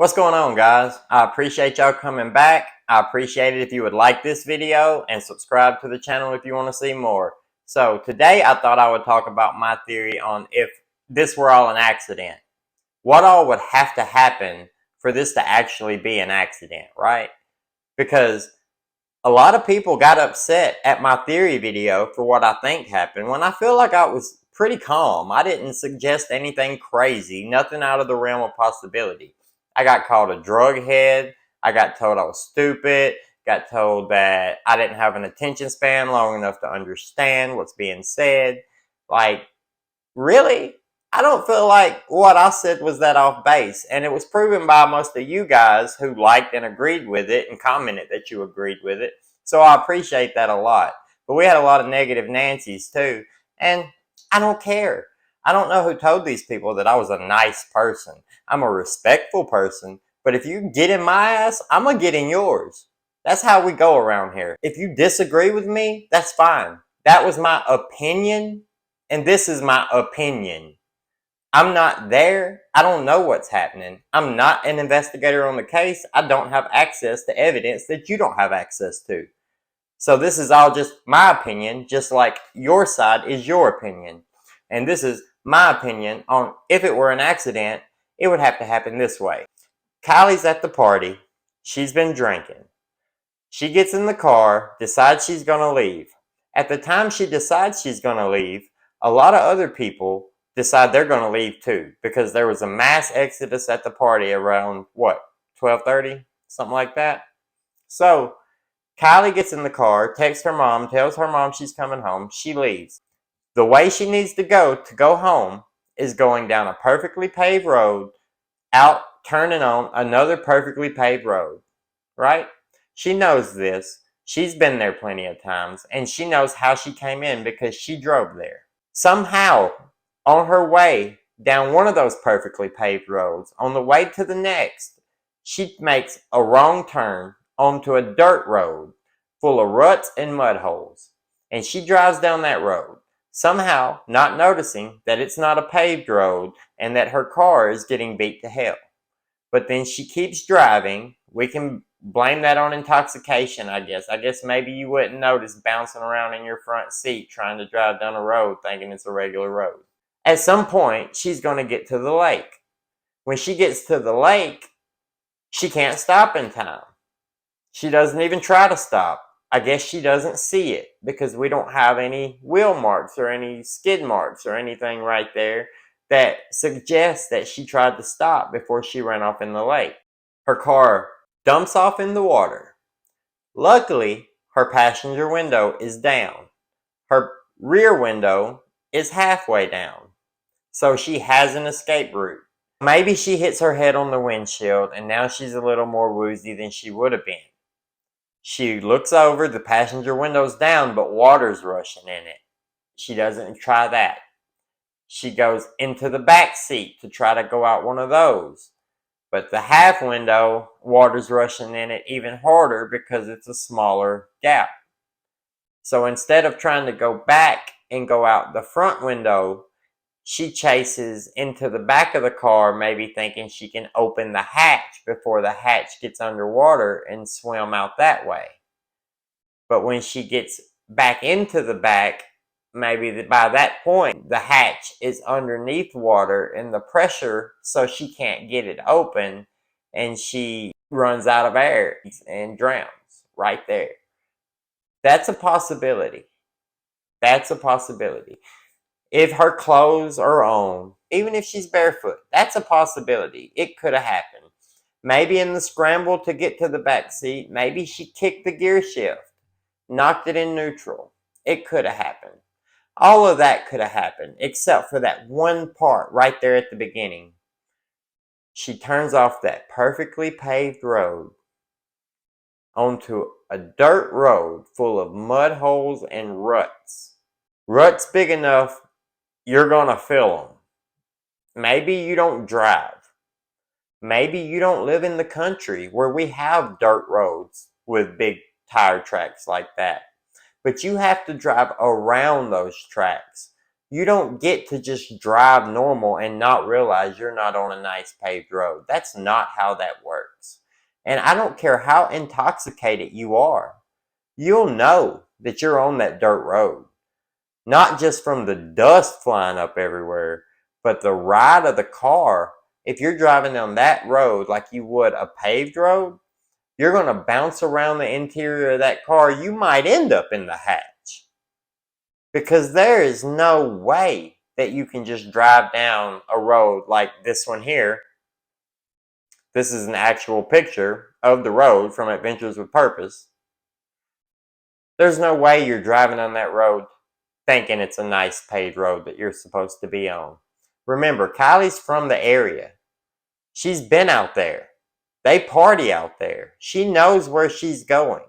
What's going on, guys? I appreciate y'all coming back. I appreciate it if you would like this video and subscribe to the channel if you want to see more. So today I thought I would talk about my theory on if this were all an accident. What all would have to happen for this to actually be an accident, right? Because a lot of people got upset at my theory video for what I think happened when I feel like I was pretty calm. I didn't suggest anything crazy, nothing out of the realm of possibility. I got called a drug head. I got told I was stupid. Got told that I didn't have an attention span long enough to understand what's being said. Like, really? I don't feel like what I said was that off base. And it was proven by most of you guys who liked and agreed with it and commented that you agreed with it. So I appreciate that a lot. But we had a lot of negative Nancy's too. And I don't care. I don't know who told these people that I was a nice person. I'm a respectful person. But if you get in my ass, I'm going to get in yours. That's how we go around here. If you disagree with me, that's fine. That was my opinion. And this is my opinion. I'm not there. I don't know what's happening. I'm not an investigator on the case. I don't have access to evidence that you don't have access to. So this is all just my opinion, just like your side is your opinion. And this is my opinion on if it were an accident, it would have to happen this way. Kylie's at the party. She's been drinking. She gets in the car, decides she's going to leave. At the time she decides she's going to leave, a lot of other people decide they're going to leave too, because there was a mass exodus at the party around, 12:30? Something like that. So Kylie gets in the car, texts her mom, tells her mom she's coming home. She leaves. The way she needs to go home is going down a perfectly paved road, out turning on another perfectly paved road, right? She knows this. She's been there plenty of times, and she knows how she came in because she drove there. Somehow, on her way down one of those perfectly paved roads, on the way to the next, she makes a wrong turn onto a dirt road full of ruts and mud holes. And she drives down that road, somehow not noticing that it's not a paved road and that her car is getting beat to hell. But then she keeps driving. We can blame that on intoxication, I guess. I guess maybe you wouldn't notice bouncing around in your front seat trying to drive down a road thinking it's a regular road. At some point, she's going to get to the lake. When she gets to the lake, she can't stop in time. She doesn't even try to stop. I guess she doesn't see it because we don't have any wheel marks or any skid marks or anything right there that suggests that she tried to stop before she ran off in the lake. Her car dumps off in the water. Luckily, her passenger window is down. Her rear window is halfway down. So she has an escape route. Maybe she hits her head on the windshield and now she's a little more woozy than she would have been. She looks over, the passenger window's down, but water's rushing in it. She doesn't try that. She goes into the back seat to try to go out one of those. But the half window, water's rushing in it even harder because it's a smaller gap. So instead of trying to go back and go out the front window, she chases into the back of the car, maybe thinking she can open the hatch before the hatch gets underwater and swim out that way. But when she gets back into the back, maybe by that point, the hatch is underneath water and the pressure, so she can't get it open, and she runs out of air and drowns right there. That's a possibility. That's a possibility. If her clothes are on, even if she's barefoot, that's a possibility. It could have happened. Maybe in the scramble to get to the back seat, maybe she kicked the gear shift, knocked it in neutral. It could have happened. All of that could have happened, except for that one part right there at the beginning. She turns off that perfectly paved road onto a dirt road full of mud holes and ruts. Ruts big enough you're going to feel them. Maybe you don't drive. Maybe you don't live in the country where we have dirt roads with big tire tracks like that. But you have to drive around those tracks. You don't get to just drive normal and not realize you're not on a nice paved road. That's not how that works. And I don't care how intoxicated you are, you'll know that you're on that dirt road. Not just from the dust flying up everywhere, but the ride of the car. If you're driving down that road like you would a paved road, you're going to bounce around the interior of that car. You might end up in the hatch. Because there is no way that you can just drive down a road like this one here. This is an actual picture of the road from Adventures with Purpose. There's no way you're driving on that road thinking it's a nice paved road that you're supposed to be on. Remember, Kylie's from the area. She's been out there. They party out there. She knows where she's going.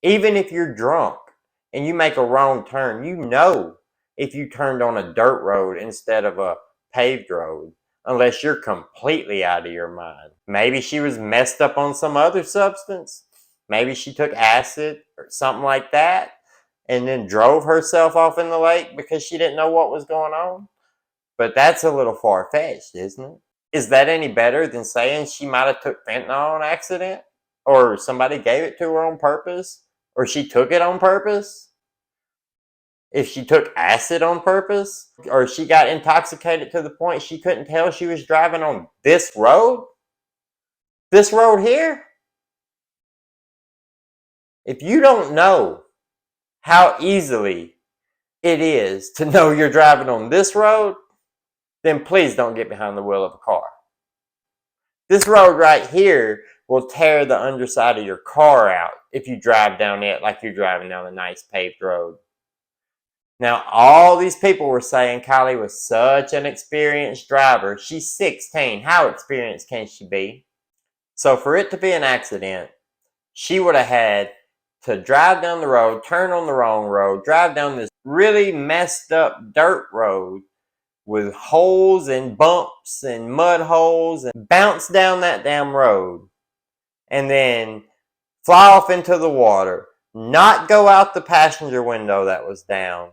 Even if you're drunk and you make a wrong turn, you know if you turned on a dirt road instead of a paved road, unless you're completely out of your mind. Maybe she was messed up on some other substance. Maybe she took acid or something like that and then drove herself off in the lake because she didn't know what was going on. But that's a little far-fetched, isn't it? Is that any better than saying she might have took fentanyl on accident? Or somebody gave it to her on purpose? Or she took it on purpose? If she took acid on purpose? Or she got intoxicated to the point she couldn't tell she was driving on this road? This road here? If you don't know how easily it is to know you're driving on this road, then please don't get behind the wheel of a car. This road right here will tear the underside of your car out if you drive down it like you're driving down a nice paved road. Now, all these people were saying Kiely was such an experienced driver. She's 16. How experienced can she be? So for it to be an accident, she would have had to drive down the road, turn on the wrong road, drive down this really messed up dirt road with holes and bumps and mud holes, and bounce down that damn road and then fly off into the water, not go out the passenger window that was down,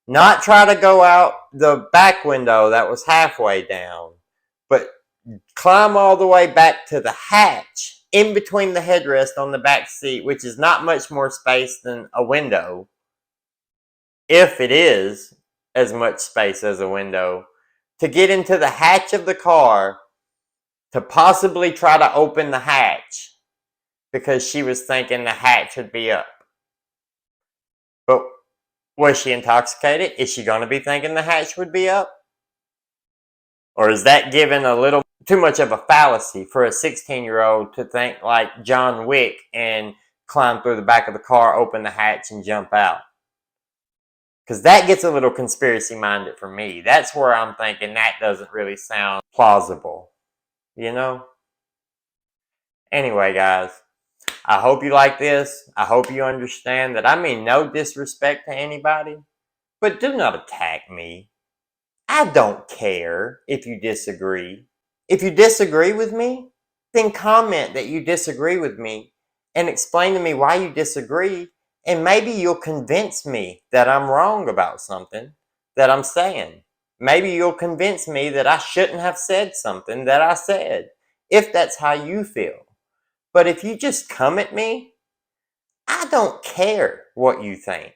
not try to go out the back window that was halfway down, but climb all the way back to the hatch in between the headrest on the back seat, which is not much more space than a window, if it is as much space as a window, to get into the hatch of the car to possibly try to open the hatch because she was thinking the hatch would be up. But was she intoxicated? Is she going to be thinking the hatch would be up? Or is that giving a little too much of a fallacy for a 16-year-old to think like John Wick and climb through the back of the car, open the hatch, and jump out? Because that gets a little conspiracy-minded for me. That's where I'm thinking that doesn't really sound plausible. You know? Anyway, guys, I hope you like this. I hope you understand that I mean no disrespect to anybody, but do not attack me. I don't care if you disagree. If you disagree with me, then comment that you disagree with me and explain to me why you disagree, and maybe you'll convince me that I'm wrong about something that I'm saying. Maybe you'll convince me that I shouldn't have said something that I said, if that's how you feel. But if you just come at me, I don't care what you think.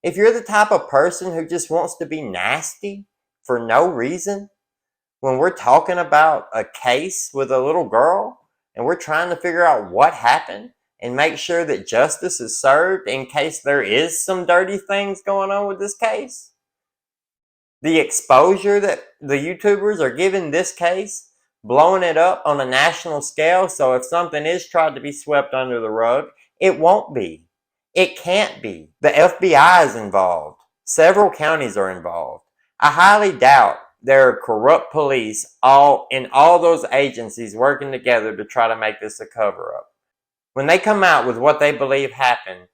If you're the type of person who just wants to be nasty for no reason, when we're talking about a case with a little girl and we're trying to figure out what happened and make sure that justice is served in case there is some dirty things going on with this case, the exposure that the YouTubers are giving this case, blowing it up on a national scale, so if something is tried to be swept under the rug, it won't be. It can't be. The FBI is involved. Several counties are involved. I highly doubt there are corrupt police in all those agencies working together to try to make this a cover-up. When they come out with what they believe happened,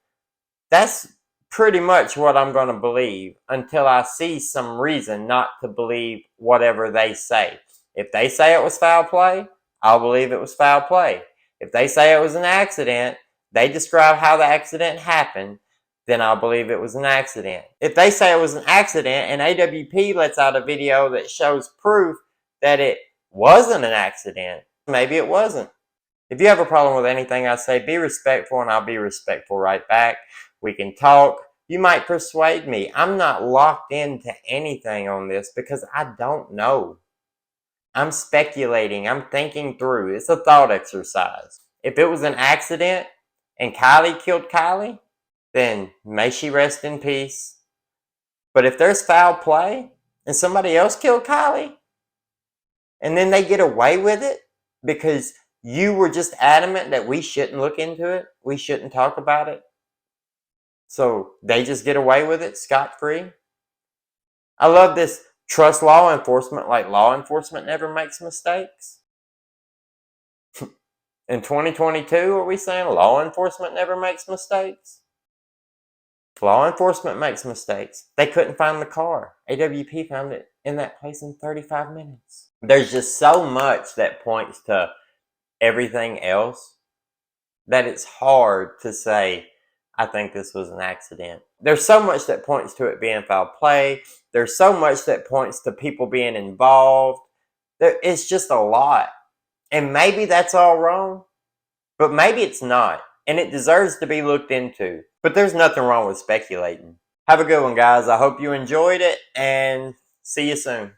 that's pretty much what I'm going to believe until I see some reason not to believe whatever they say. If they say it was foul play, I'll believe it was foul play. If they say it was an accident, they describe how the accident happened, then I'll believe it was an accident. If they say it was an accident and AWP lets out a video that shows proof that it wasn't an accident, maybe it wasn't. If you have a problem with anything I say, be respectful and I'll be respectful right back. We can talk. You might persuade me. I'm not locked into anything on this because I don't know. I'm speculating. I'm thinking through. It's a thought exercise. If it was an accident and Kiely killed Kiely, then may she rest in peace. But if there's foul play and somebody else killed Kiely, and then they get away with it because you were just adamant that we shouldn't look into it, we shouldn't talk about it, so they just get away with it scot-free. I love this trust law enforcement like law enforcement never makes mistakes. In 2022, are we saying law enforcement never makes mistakes? Law enforcement makes mistakes. They couldn't find the car. AWP found it in that place in 35 minutes. There's just so much that points to everything else that it's hard to say, I think this was an accident. There's so much that points to it being foul play. There's so much that points to people being involved. It's just a lot. And maybe that's all wrong, but maybe it's not. And it deserves to be looked into. But there's nothing wrong with speculating. Have a good one, guys. I hope you enjoyed it, and see you soon.